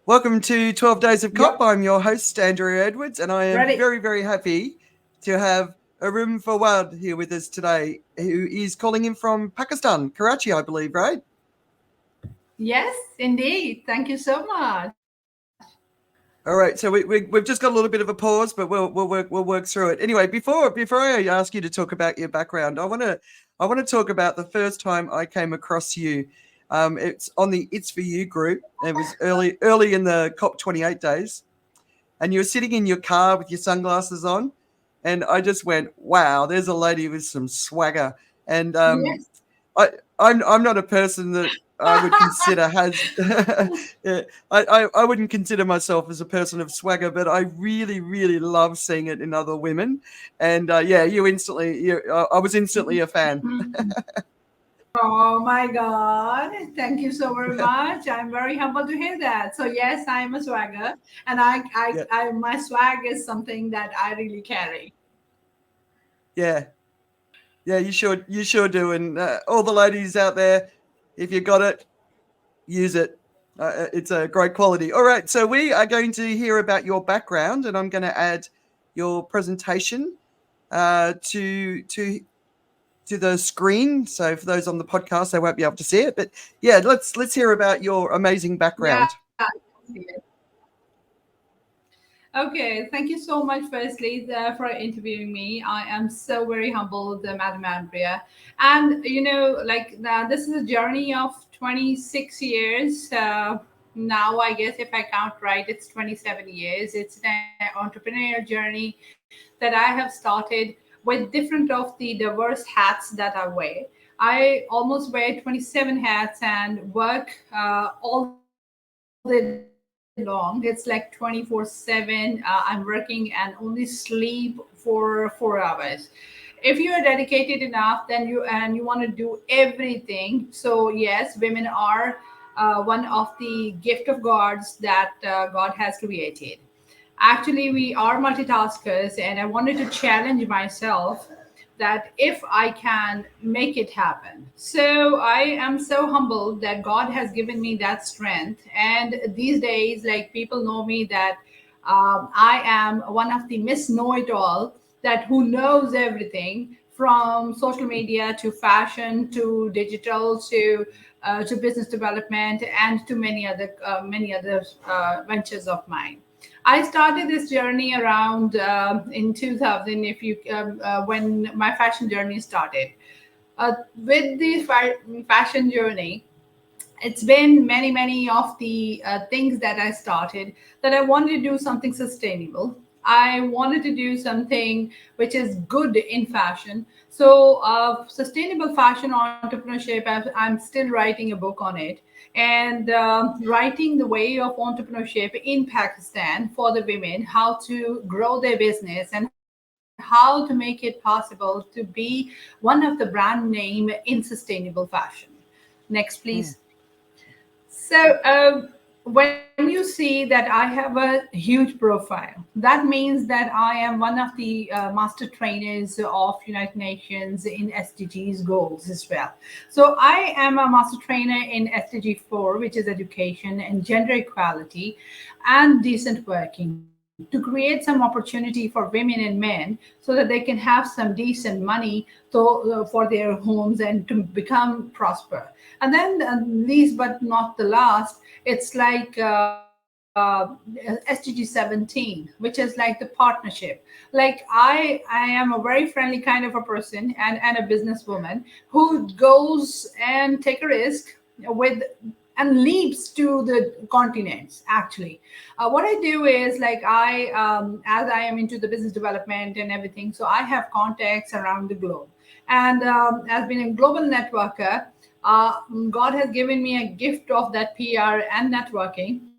Welcome to 12 Days of COP. Yep. I'm your host, Andrea Edwards, and I am Ready. very, very happy to have Irum Fawad here with us today, who is calling in from Pakistan, Karachi, I believe, right? Yes, indeed. Thank you so much. All right, so we've just got a little bit of a pause, but we'll work through it. Anyway, before I ask you to talk about your background, I want to talk about the first time I came across you. It's on the It's For You group. It was early in the COP28 days, and you were sitting in your car with your sunglasses on, and I just went, "Wow, there's a lady with some swagger." And Yes. I'm not a person that I would consider has. Yeah, I wouldn't consider myself as a person of swagger, but I really really love seeing it in other women, and yeah, I was instantly a fan. Oh my God. Thank you so very much. I'm very humbled to hear that. So yes, I'm a swagger, and Yeah, my swag is something that I really carry. yeah, yeah. You sure do, and all the ladies out there, if you got it, use it. It's a great quality. All right, so we are going to hear about your background, and I'm going to add your presentation to the screen. So for those on the podcast, they won't be able to see it. But yeah, let's hear about your amazing Yeah. background. Okay, thank you so much, firstly, for interviewing me. I am so very humbled, Madam Andrea. And, this is a journey of 26 years. Now, I guess if I count right, it's 27 years. It's an entrepreneurial journey that I have started with different of the diverse hats that I wear. I almost wear 27 hats and work all day long. It's like 24/7. I'm working and only sleep for 4 hours. If you are dedicated enough, and you want to do everything. So yes, women are one of the gift of gods that God has created. Actually, we are multitaskers, and I wanted to challenge myself that if I can make it happen. So I am so humbled that God has given me that strength. And these days, like, people know me that I am one of the Miss Know It All, that who knows everything from social media to fashion to digital to business development and to many other ventures of mine. I started this journey around in 2000, if you when my fashion journey started. With the fashion journey, it's been many of the things that I started, that I wanted to do something sustainable. I wanted to do something which is good in fashion. So sustainable fashion entrepreneurship, I'm still writing a book on it, and writing the way of entrepreneurship in Pakistan for the women, how to grow their business and how to make it possible to be one of the brand name in sustainable fashion. Next, please. Hmm. So, when you see that I have a huge profile, that means that I am one of the master trainers of United Nations in SDGs goals as well. So, I am a master trainer in SDG 4, which is education and gender equality and decent working, to create some opportunity for women and men so that they can have some decent money for their homes and to become prosper. And then, least but not the last, it's like SDG 17, which is like the partnership. Like I am a very friendly kind of a person and a businesswoman who goes and take a risk with and leaps to the continents. Actually, what I do is, like, as I am into the business development and everything, so I have contacts around the globe, and as being a global networker, uh, God has given me a gift of that PR and networking.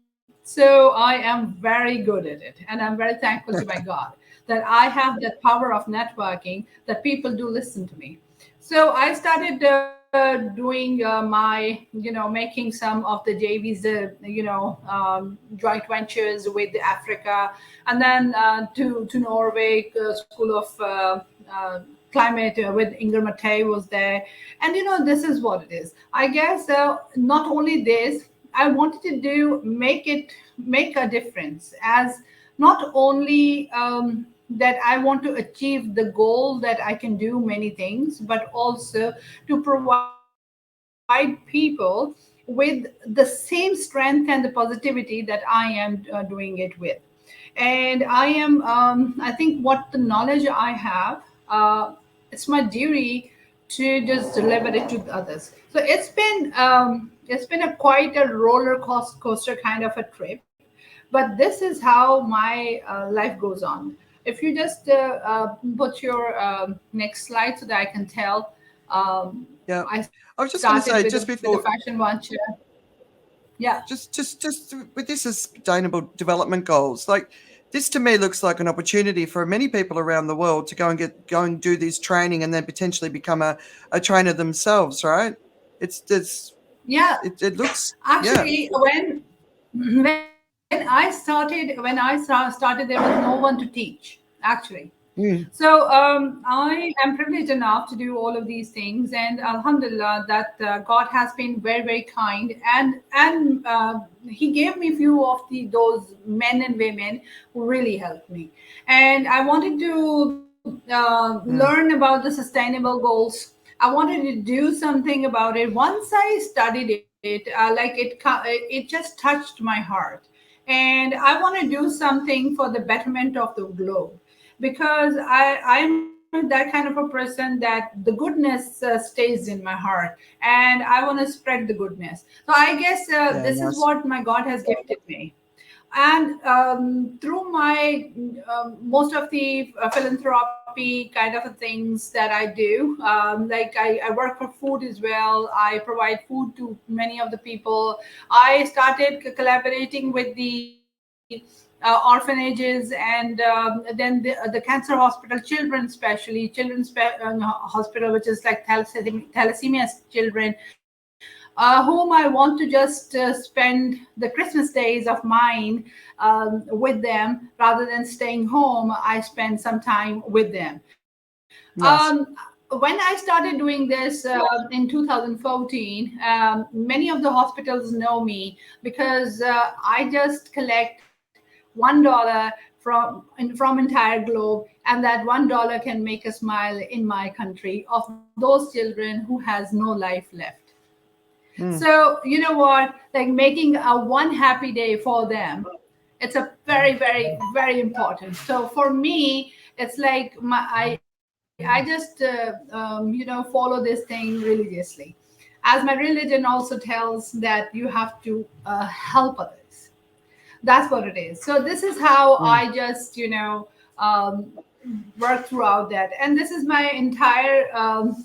So I am very good at it. And I'm very thankful to my God that I have that power of networking, that people do listen to me. So I started doing making some of the JVs, joint ventures with Africa, and then to Norway, School of Climate with Inger Mattei was there. And this is what it is. I guess not only this, I wanted to make a difference, as not only that I want to achieve the goal that I can do many things, but also to provide people with the same strength and the positivity that I am doing it with. And I think what the knowledge I have, it's my duty to just deliver it to others. So it's been a quite a roller coaster kind of a trip, but this is how my life goes on. If you just put your next slide so that I can tell. Yeah. I I was started just going to say, with a just fashion before, venture. Yeah. just with this sustainable development goals, like this to me looks like an opportunity for many people around the world to go and do this training and then potentially become a trainer themselves, right? It's Yeah, it looks, yeah. actually, when I started, there was no one to teach. Actually, Mm, so I am privileged enough to do all of these things, and Alhamdulillah, that God has been very, very kind, and He gave me few of those men and women who really helped me, and I wanted to learn mm, about the sustainable goals. I wanted to do something about it. Once I studied it, it just touched my heart, and I want to do something for the betterment of the globe, because I'm that kind of a person that the goodness stays in my heart, and I want to spread the goodness. So I guess yeah, this is nice. what my God has gifted me. And through my most of the philanthropy kind of things that I do, like I work for food as well. I provide food to many of the people. I started collaborating with the orphanages, and then the cancer hospital, children, especially children's hospital, which is like thalassemia children, whom I want to just spend the Christmas days of mine with them, rather than staying home. I spend some time with them. Nice. When I started doing this in 2014, many of the hospitals know me because I just collect $1 from entire globe, and that $1 can make a smile in my country of those children who has no life left. Mm, So you know what? Like making a one happy day for them, it's a very, very, very important. So for me, it's like I just follow this thing religiously, as my religion also tells that you have to help others. That's what it is. So this is how mm, I just work throughout that, and this is my entire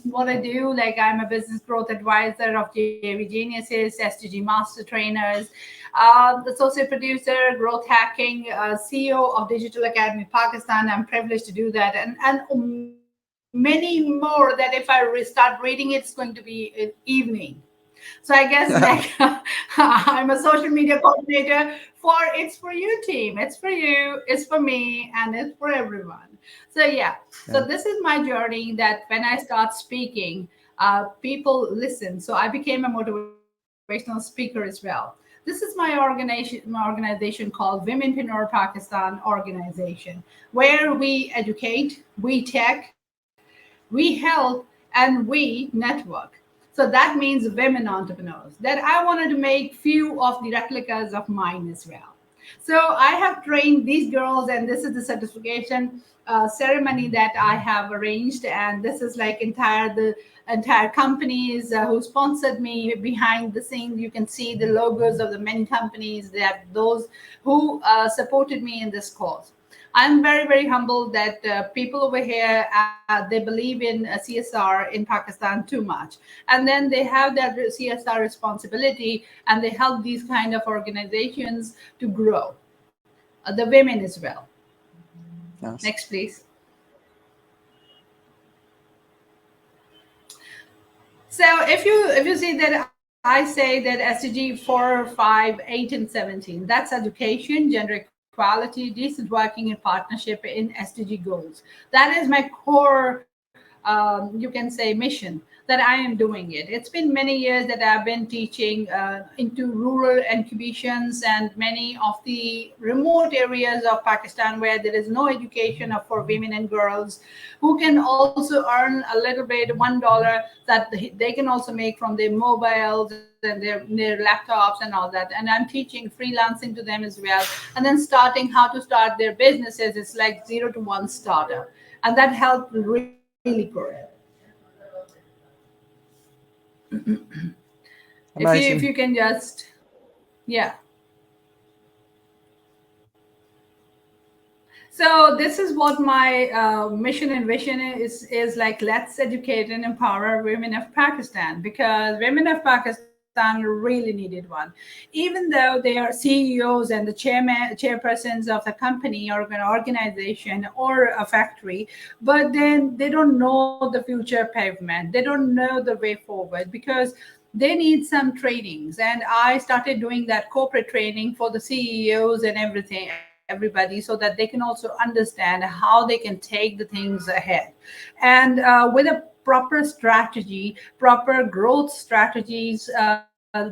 what I do. Like I'm a business growth advisor of JV Geniuses, SDG Master Trainers, associate producer, growth hacking, CEO of Digital Academy Pakistan. I'm privileged to do that, and many more that if I start reading, it's going to be an evening. So I guess like I'm a social media coordinator for It's For You team. It's for you, it's for me, and it's for everyone. So yeah, yeah. so this is my journey, that when I start speaking, people listen. So I became a motivational speaker as well. This is my organization called Womenpreneur Pakistan organization, where we educate, we tech, we help, and we network. So that means women entrepreneurs. That I wanted to make few of the replicas of mine as well. So I have trained these girls, and this is the certification ceremony that I have arranged. And this is like the entire companies who sponsored me behind the scenes. You can see the logos of the many companies, that those who supported me in this cause. I'm very, very humbled that people over here, they believe in CSR in Pakistan too much, and then they have that CSR responsibility, and they help these kind of organizations to grow, the women as well. Nice. Next, please. So if you see that I say that SDG 4, 5, 8, and 17, that's education, gender equality, decent working, and partnership in SDG goals. That is my core you can say, mission that I am doing it. It's been many years that I've been teaching into rural incubations and many of the remote areas of Pakistan where there is no education for women and girls, who can also earn a little bit, $1 that they can also make from their mobiles and their laptops and all that. And I'm teaching freelancing to them as well. And then starting how to start their businesses. It's like 0 to 1 startup. And that helped really good. If you can just, yeah. So this is what my mission and vision is like. Let's educate and empower women of Pakistan, because women of Pakistan really needed one. Even though they are CEOs and the chairpersons of the company or an organization or a factory, but then they don't know the future pavement. They don't know the way forward, because they need some trainings. And I started doing that corporate training for the CEOs and everybody, so that they can also understand how they can take the things ahead. And with a proper strategy, proper growth strategies,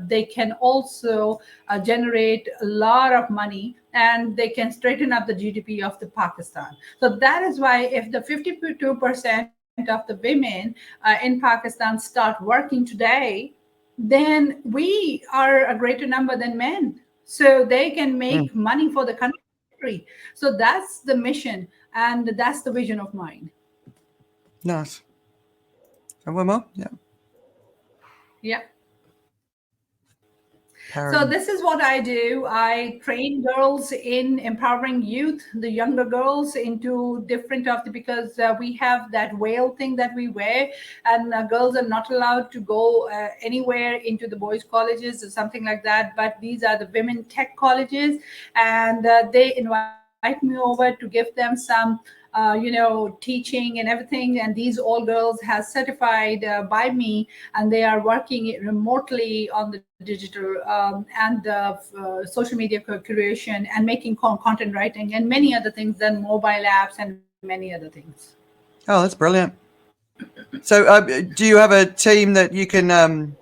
they can also generate a lot of money, and they can straighten up the GDP of the Pakistan. So that is why if the 52% of the women in Pakistan start working today, then we are a greater number than men. So they can make money for the country. So that's the mission, and that's the vision of mine. Nice. And one more? Yeah. Yeah. So Parody. this is what I do. I train girls in empowering youth, the younger girls, into different of the, because we have that veil thing that we wear, and girls are not allowed to go anywhere into the boys' colleges or something like that. But these are the women tech colleges, and they invite me over to give them some teaching and everything. And these all girls have certified by me, and they are working remotely on the digital and social media creation and making content writing and many other things, then mobile apps and many other things. Oh, that's brilliant. So, do you have a team that you can?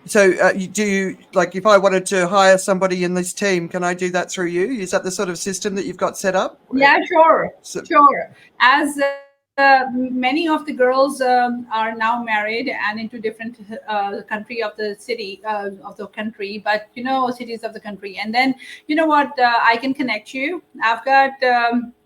Do you, like, if I wanted to hire somebody in this team, can I do that through you? Is that the sort of system that you've got set up? Yeah, sure, So, sure. As many of the girls are now married and into different country of the city of the country, but cities of the country. And then what, I can connect you. I've got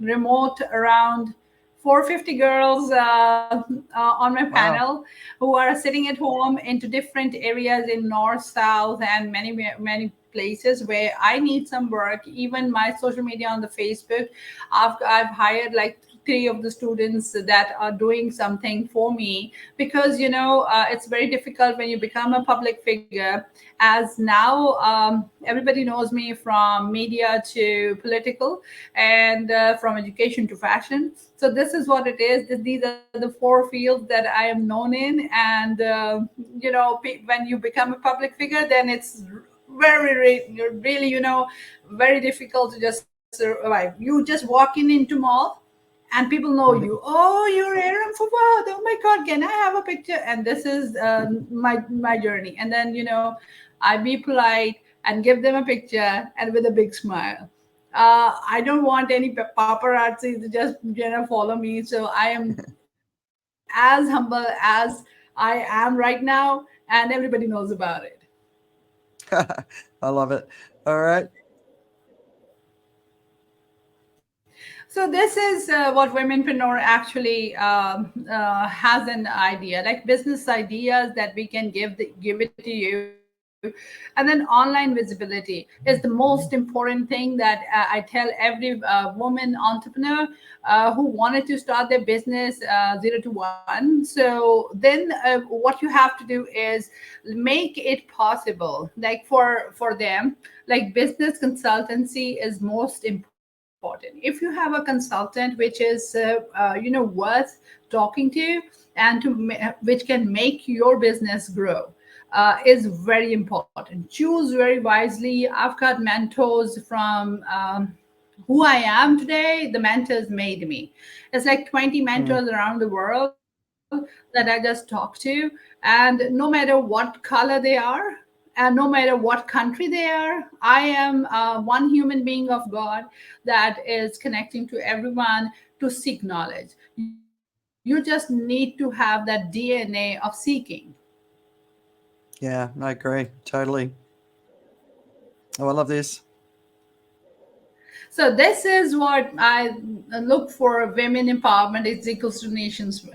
remote around 450 girls on my wow. panel, who are sitting at home into different areas in north, south, and many places where I need some work. Even my social media on the Facebook, I've hired like 3 of the students that are doing something for me, because it's very difficult when you become a public figure. As now everybody knows me from media to political, and from education to fashion. So this is what it is. These are the 4 fields that I am known in. And when you become a public figure, then it's really very difficult to just survive. You just walk into mall, and people know you. Oh, you're Irum Fawad. Oh my God, can I have a picture? And this is my journey. And then I be polite and give them a picture, and with a big smile. I don't want any paparazzi to just follow me. So I am as humble as I am right now, and everybody knows about it. I love it. All right. So this is what Womenpreneur actually has an idea, like business ideas that we can give it to you. And then online visibility is the most important thing that I tell every woman entrepreneur who wanted to start their business 0 to 1. So then what you have to do is make it possible, like for them. Like business consultancy is most important. If you have a consultant which is worth talking to, and which can make your business grow, is very important. Choose very wisely. I've got mentors from who I am today, the mentors made me. It's like 20 Mm. mentors around the world that I just talk to. And no matter what color they are, and no matter what country they are, I am one human being of God that is connecting to everyone to seek knowledge. You just need to have that DNA of seeking. Yeah, I agree totally. Oh, I love this. So this is what I look for: women empowerment is equals to nations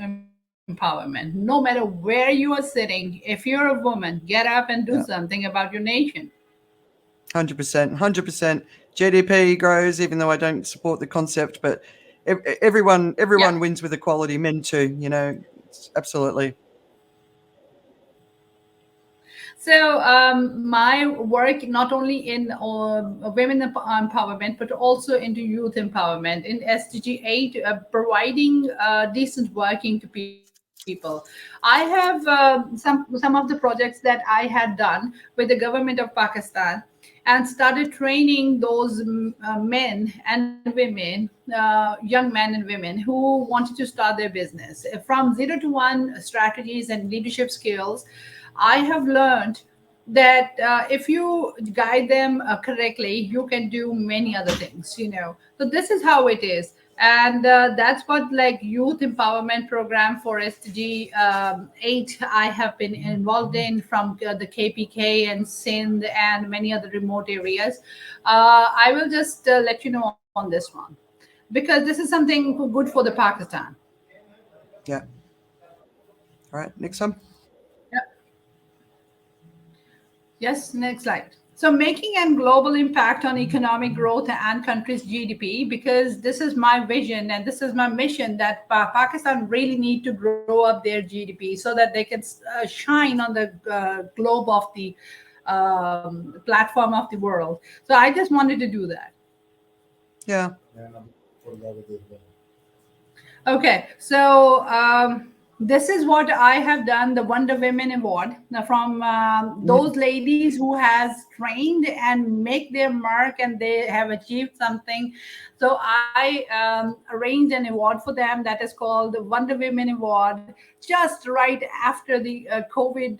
empowerment. No matter where you are sitting, if you're a woman, get up and do something Yeah, about your nation. 100%, 100%. GDP grows, even though I don't support the concept, but Yeah. everyone wins with equality. Men too, absolutely. So my work not only in women empowerment, but also into youth empowerment in SDG 8, providing decent working to people. I have some of the projects that I had done with the government of Pakistan, and started training those men and women, young men and women who wanted to start their business from 0 to 1 strategies and leadership skills. I have learned that if you guide them correctly, you can do many other things. So this is how it is. And that's what, like, youth empowerment program for SDG 8 I have been involved in, from the KPK and Sindh and many other remote areas. I will just let you know on this one, because this is something good for the Pakistan. Yeah. All right, next one. Yes, next slide. So, making a global impact on economic growth and country's GDP, because this is my vision and this is my mission, that Pakistan really need to grow up their GDP so that they can shine on the globe of the platform of the world. So, I just wanted to do that. Yeah. Okay, so this is what I have done, the Wonder Women Award. Now, from Mm. those ladies who has trained and make their mark and they have achieved something. So I arranged an award for them that is called the Wonder Women Award. Just right after the COVID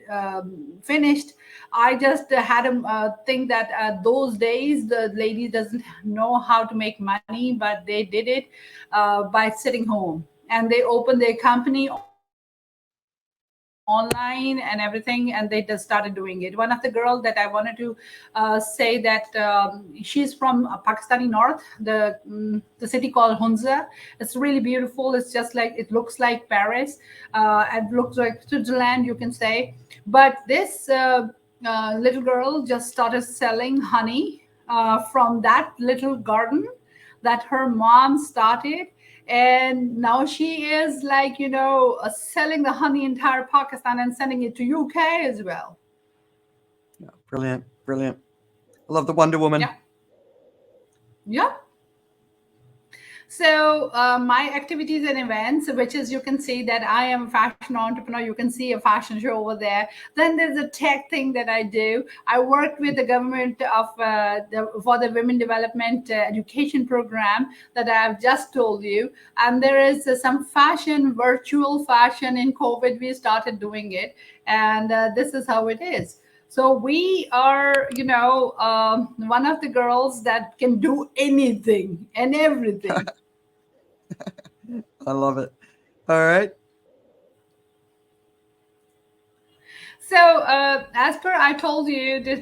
finished, I just had a think that those days the lady doesn't know how to make money, but they did it by sitting home, and they opened their company online and everything, and they just started doing it. One of the girl that I wanted to say that she's from Pakistani North, the city called Hunza. It's really beautiful. It's just like, it looks like Paris, and looks like Switzerland, you can say. But this little girl just started selling honey from that little garden that her mom started, and now she is, like, selling the honey entire Pakistan and sending it to UK as well. Yeah, brilliant, brilliant. I love the Wonder Woman. Yeah. Yeah. So my activities and events, which is, you can see that I am a fashion entrepreneur. You can see a fashion show over there. Then there's a tech thing that I do. I work with the government of for the women development education program that I've just told you. And there is some fashion, virtual fashion. In COVID, we started doing it, and this is how it is. So we are, one of the girls that can do anything and everything. I love it. All right. So, as per I told you, this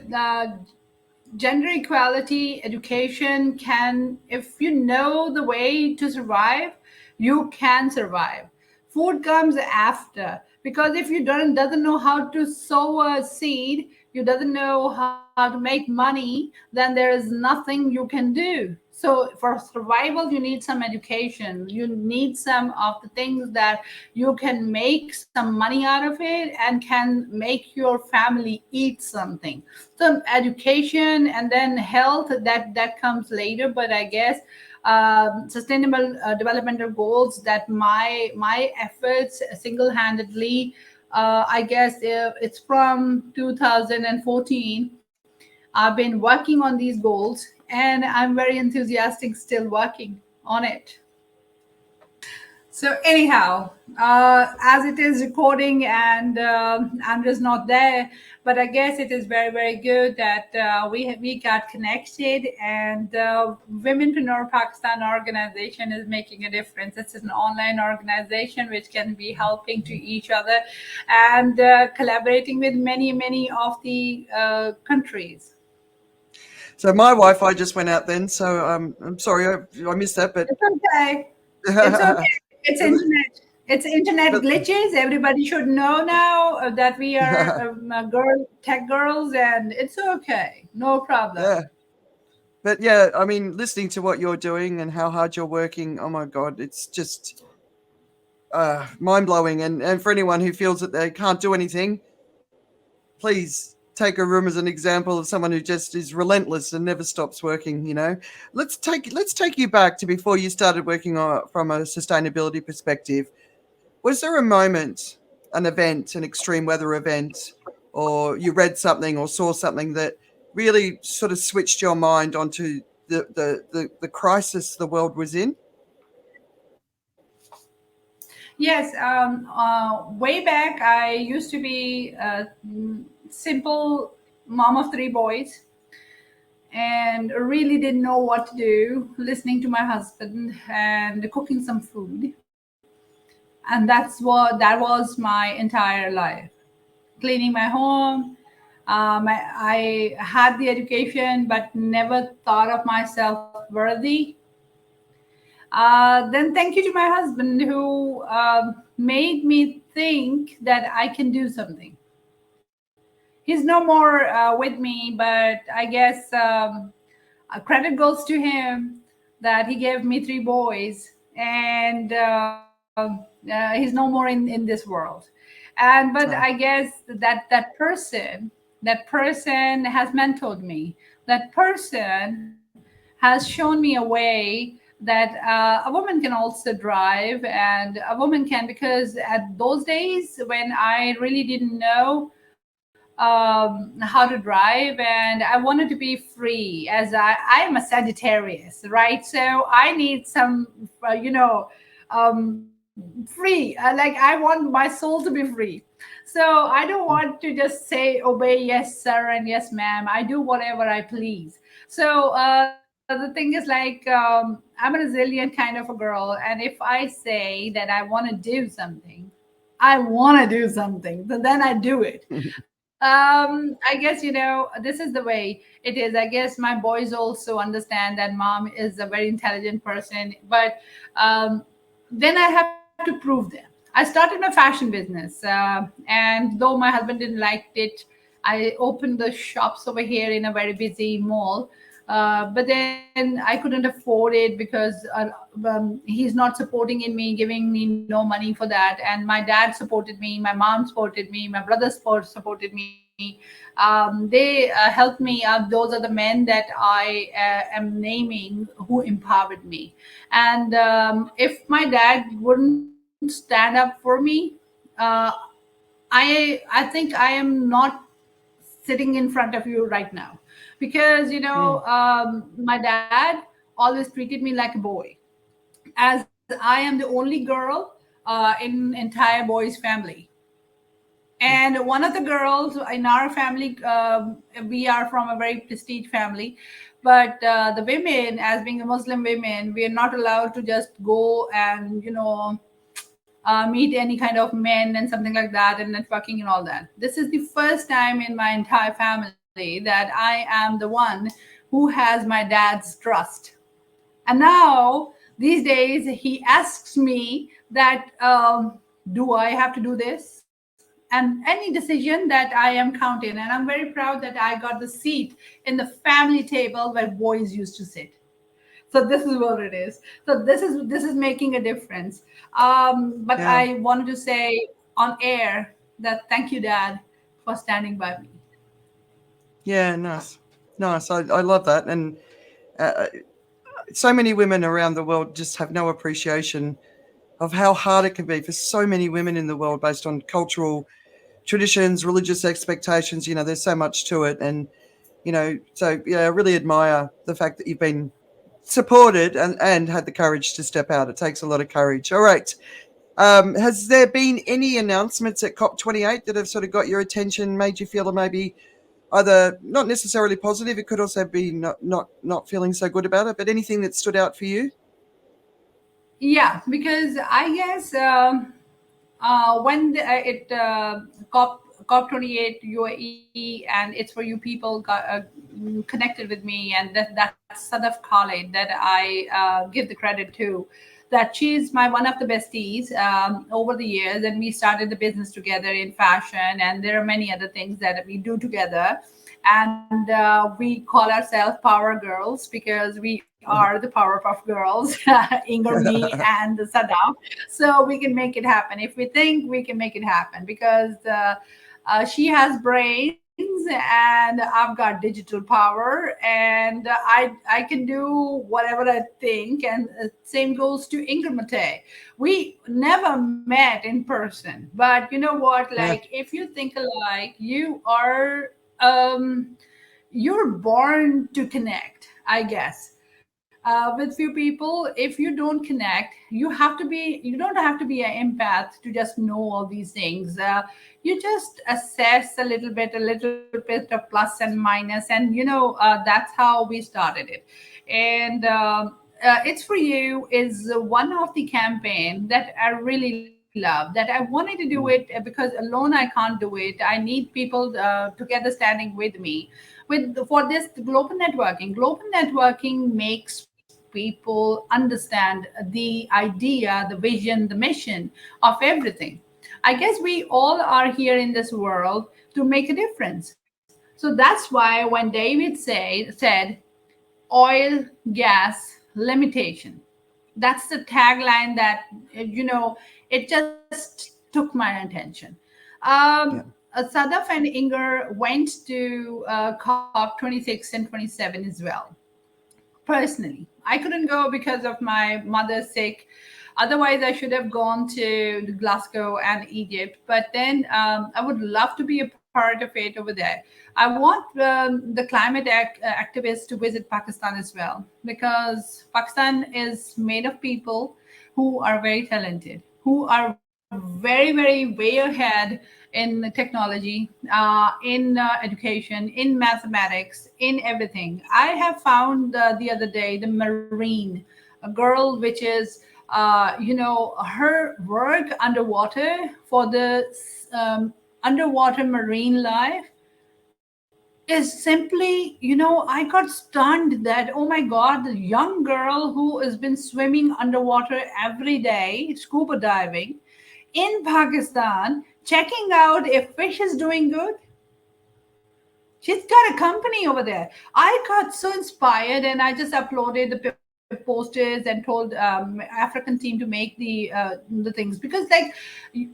gender equality education can, if you know the way to survive, you can survive. Food comes after, because if you don't doesn't know how to sow a seed, you doesn't know how to make money, then there is nothing you can do. So for survival, you need some education, you need some of the things that you can make some money out of it and can make your family eat something. So education and then health, that comes later, but I guess sustainable developmental goals, that my efforts single-handedly, I guess it's from 2014, I've been working on these goals, and I'm very enthusiastic still working on it. So anyhow, as it is recording and Andrea's not there, but I guess it is very very good that we got connected, and Womenpreneur Pakistan organization is making a difference. It's an online organization which can be helping to each other and collaborating with many of the countries. So my Wi-Fi just went out then, so I'm sorry I missed that, but It's okay. It's okay. It's internet. It's internet but glitches. Everybody should know now that we are tech girls, and it's okay. No problem. yeah, but yeah, I mean, listening to what you're doing and how hard you're working, oh my God, it's just mind blowing. And for anyone who feels that they can't do anything, please take Irum as an example of someone who just is relentless and never stops working. Let's take you back to before you started working from a sustainability perspective. Was there a moment, an event, an extreme weather event, or you read something or saw something that really sort of switched your mind onto the crisis the world was in? Yes. Way back, I used to be a simple mom of three boys, and really didn't know what to do. Listening to my husband and cooking some food, and that was my entire life. Cleaning my home. I had the education, but never thought of myself worthy. Then thank you to my husband who made me think that I can do something. He's no more with me, but I guess credit goes to him that he gave me three boys, and he's no more in this world. And but I Oh, guess that person has mentored me. That person has shown me a way that a woman can also drive, and a woman can, because at those days when I really didn't know how to drive, and I wanted to be free, as I am a Sagittarius, right? So I need some free, like I want my soul to be free. So I don't want to just say obey yes sir and yes ma'am. I do whatever I please. So the thing is like, I'm a resilient kind of a girl, and if I say that I want to do something, I want to do something, then I do it. I guess, this is the way it is. I guess my boys also understand that mom is a very intelligent person, but then I have to prove them. I started my fashion business, and though my husband didn't like it, I opened the shops over here in a very busy mall. But then I couldn't afford it because he's not supporting in me, giving me no money for that. And my dad supported me, my mom supported me, my brother supported me. They helped me up. Those are the men that I am naming who empowered me. And if my dad wouldn't stand up for me, uh, I think I am not sitting in front of you right now, because mm, my dad always treated me like a boy, as I am the only girl in entire boys family. mm. And one of the girls in our family, we are from a very prestige family, but the women, as being a Muslim women, we are not allowed to just go and meet any kind of men and something like that, and networking and all that. This is the first time in my entire family that I am the one who has my dad's trust. And now, these days, he asks me that, do I have to do this? And any decision that I am counting. And I'm very proud that I got the seat in the family table where boys used to sit. So this is what it is. So this is making a difference. But Yeah, I wanted to say on air that thank you, Dad, for standing by me. yeah, nice, nice. I love that, and uh, so many women around the world just have no appreciation of how hard it can be for so many women in the world based on cultural traditions, religious expectations. There's so much to it, and So yeah, I really admire the fact that you've been supported and had the courage to step out. It takes a lot of courage. All right. Has there been any announcements at COP28 that have sort of got your attention, made you feel maybe either not necessarily positive, it could also be not feeling so good about it, but anything that stood out for you? Yeah, because I guess when it COP28 UAE and it's for you people got connected with me, and that's Sadaf Khalid that I give the credit to. That she's my one of the besties over the years, and we started the business together in fashion, and there are many other things that we do together. And we call ourselves Power Girls because we are the Powerpuff Girls, Inger, me, and Sadaf. So we can make it happen. If we think, we can make it happen because she has brains and I've got digital power, and I can do whatever I think. And same goes to Inger Mate. We never met in person, but you know what? Yeah. Like, if you think alike, um, you're born to connect, I guess, with few people. If you don't connect, you don't have to be an empath to just know all these things. You just assess a little bit of plus and minus, and that's how we started it. And it's for you is one of the campaign that I really love, that I wanted to do it because alone I can't do it. I need people together standing with me for this global networking makes people understand the idea, the vision, the mission of everything. I guess we all are here in this world to make a difference. So that's why when David said oil, gas, limitation, that's the tagline that, it just took my attention. Yeah. Sadaf and Inger went to COP 26 and 27 as well. Personally, I couldn't go because of my mother's sick. Otherwise, I should have gone to Glasgow and Egypt. But then I would love to be a part of it over there. I want the climate activists to visit Pakistan as well, because Pakistan is made of people who are very talented, who are very way ahead in technology, in education, in mathematics, in everything. I have found the other day the Marine, a girl which is, her work underwater for the underwater marine life is simply, I got stunned that, oh my God, the young girl who has been swimming underwater every day, scuba diving in Pakistan, checking out if fish is doing good. She's got a company over there. I got so inspired, and I just uploaded the posters and told African team to make the things, because like,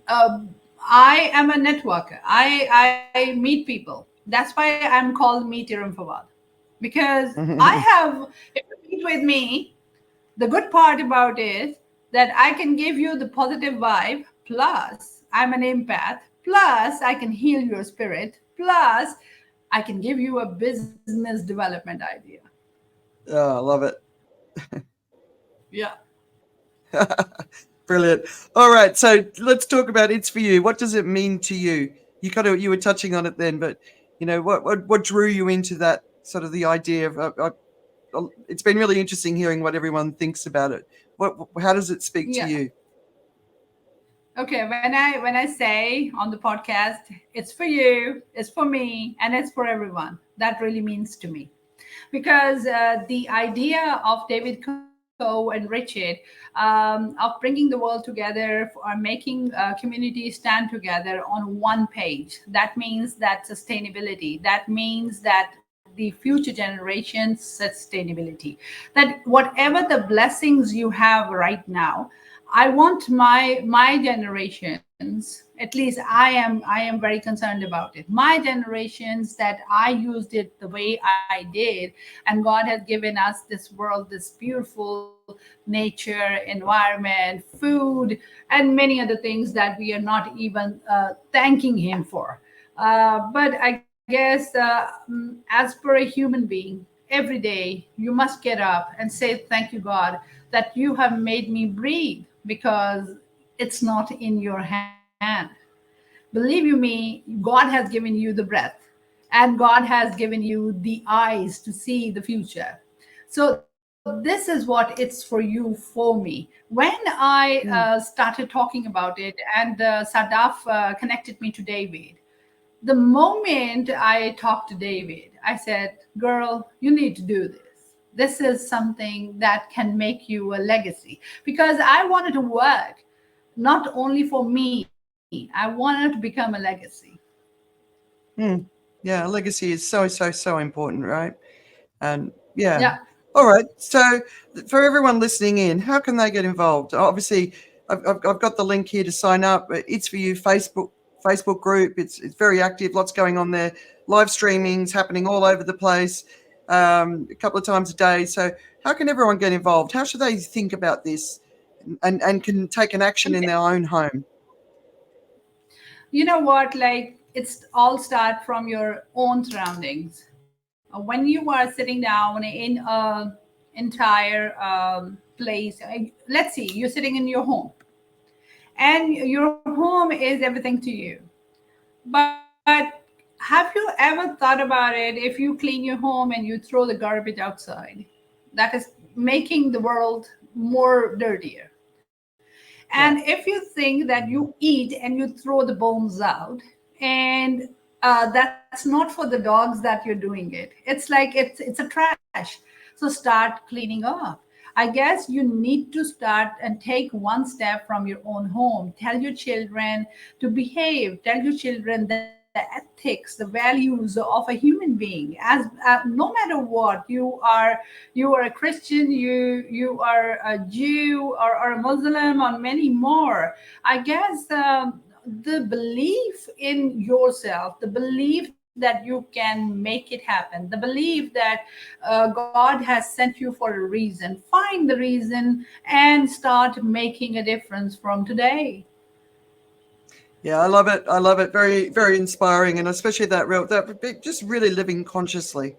uh, I am a networker. I meet people. That's why I'm called Meet Irum Fawad, because I have, if you meet with me, the good part about is that I can give you the positive vibe, plus I'm an empath, plus I can heal your spirit, plus I can give you a business development idea. Oh, I love it. Yeah. Brilliant. All right, so let's talk about it's for you. What does it mean to you? You were touching on it then, but what drew you into that sort of the idea of it's been really interesting hearing what everyone thinks about it. How does it speak to Yeah. you? Okay, when I say on the podcast, it's for you, it's for me, and it's for everyone. That really means to me, because the idea of David Coe and Richard, of bringing the world together, or making communities stand together on one page. That means that sustainability. That means that the future generations sustainability. That whatever the blessings you have right now, I want my generations, at least I am very concerned about it. My generations, that I used it the way I did, and God has given us this world, this beautiful nature, environment, food, and many other things that we are not even thanking Him for. But I guess guess as per a human being, every day you must get up and say, thank you, God, that you have made me breathe, because it's not in your hand. Believe you me, God has given you the breath, and God has given you the eyes to see the future. So this is what it's for you, for me. When I started talking about it, and Sadaf connected me to David, the moment I talked to David, I said, girl, you need to do this. This is something that can make you a legacy. Because I wanted to work not only for me, I wanted to become a legacy. Yeah, legacy is so important, right? And Yeah. yeah. All right. So for everyone listening in, how can they get involved? Obviously, I've got the link here to sign up. It's for you Facebook group. It's very active. Lots going on there. Live streamings happening all over the place, a couple of times a day. So how can everyone get involved? How should they think about this, and can take an action in Okay. their own home? You know what? Like, it's all start from your own surroundings. When you are sitting down in a entire place, let's see, you're sitting in your home, and your home is everything to you. But have you ever thought about it? If you clean your home and you throw the garbage outside, that is making the world more dirtier. And Yeah. if you think that you eat and you throw the bones out, and that's not for the dogs that you're doing it. It's like it's a trash. So start cleaning up. I guess you need to start and take one step from your own home. Tell your children to behave. Tell your children the ethics, the values of a human being. As no matter what, you are a Christian, you are a Jew, or a Muslim, or many more. I guess the belief in yourself, the belief that you can make it happen, the belief that God has sent you for a reason. Find the reason and start making a difference from today. Yeah, I love it. I love it. Very, very inspiring, and especially that just really living consciously.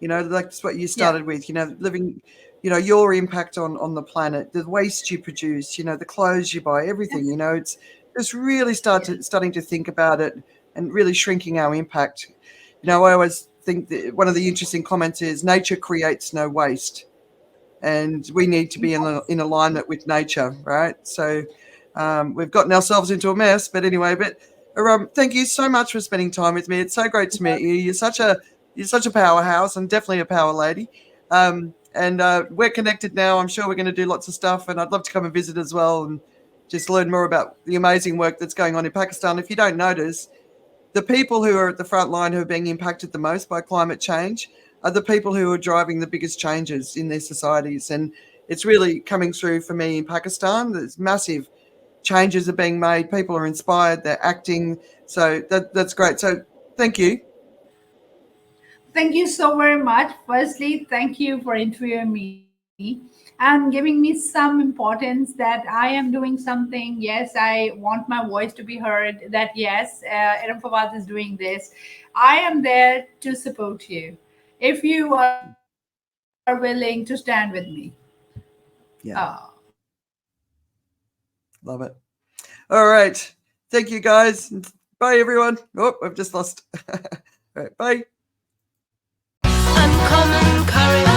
That's what you Yeah. started with. Living, your impact on the planet, the waste you produce, the clothes you buy, everything. Yes. It's just really Yes. starting to think about it and really shrinking our impact. I always think that one of the interesting comments is nature creates no waste, and we need to be in alignment with nature, right? So we've gotten ourselves into a mess, but anyway. But thank you so much for spending time with me. It's so great to meet you. You're such a powerhouse, and definitely a power lady. And we're connected now. I'm sure we're going to do lots of stuff, and I'd love to come and visit as well, and just learn more about the amazing work that's going on in Pakistan. If you don't notice, the people who are at the front line who are being impacted the most by climate change are the people who are driving the biggest changes in their societies. And it's really coming through for me in Pakistan. There's massive changes are being made. People are inspired. They're acting. So that's great. So thank you. Thank you so very much. Firstly, thank you for interviewing me and giving me some importance that I am doing something. Yes, I want my voice to be heard. That yes, Irum Fawad is doing this. I am there to support you if you are willing to stand with me. Yeah, love it. All right. Thank you, guys. Bye, everyone. Oh, I've just lost. All right. Bye. Uncommon courage.